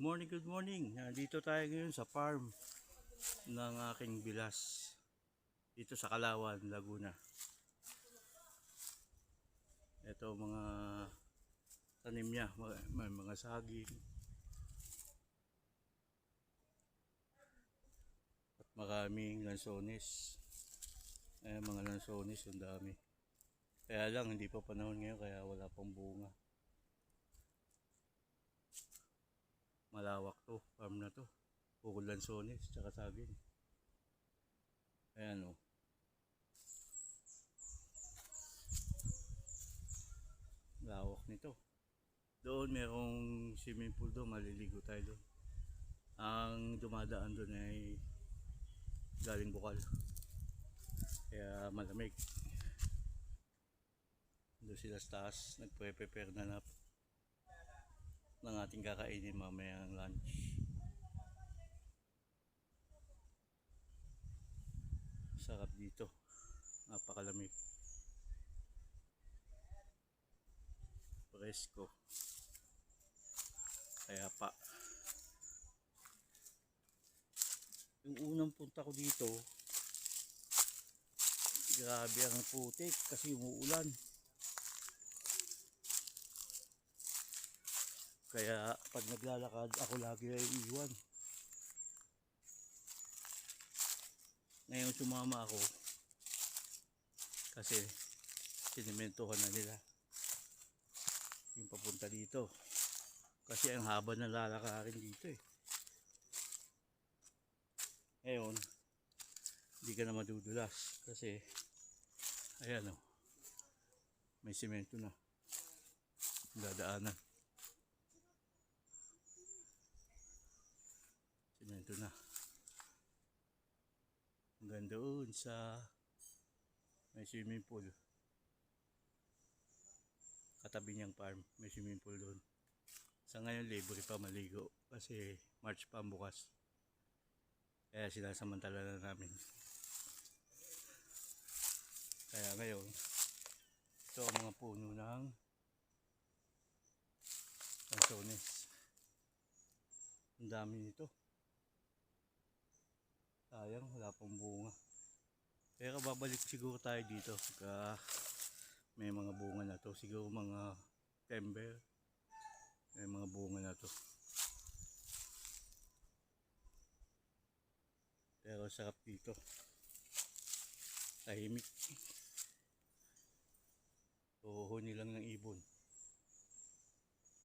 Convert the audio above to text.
morning, good morning. Dito tayo ngayon sa farm ng aking bilas. Dito sa Kalawan, Laguna. Ito mga tanim niya, may mga saging. At maraming lansones. Mga lansones, ang dami. Kaya lang, hindi pa panahon ngayon, kaya wala pang bunga. Malawak to, farm na to. Puro lansones, tsaka saging. Ayan o. Lawak nito. Doon merong swimming pool doon, maliligo tayo doon. Ang dumadaan doon ay galing Bukal. Kaya malamig. Doon sila sa taas, nagpe-prepare na ng ating kakainin mamayang lunch. Sarap dito, napakalamig, presko, kaya pa yung unang punta ko dito, grabe ang putik kasi umuulan. Kaya pag naglalakad ako lagi ay iwan. Ngayon sumama ako kasi sinimentohan na nila yung papunta dito. Kasi ang haba ng lalakarin dito eh. Ngayon, hindi ka na madudulas kasi ayan o, may simento na dadaanan. Simento na hanggang doon sa may swimming pool. Katabi niyang farm, may swimming pool doon. Sa ngayon libre pa maligo kasi March pa ang bukas. Kaya sinasamantala na namin. Kaya ngayon, ito ang mga puno ng lansones. Ang dami nito. Sayang, wala pang bunga. Pero babalik siguro tayo dito pagka may mga bunga na to. Siguro mga September, may mga bunga na to. Pero sarap dito. Tahimik. Tuho nilang ng ibon.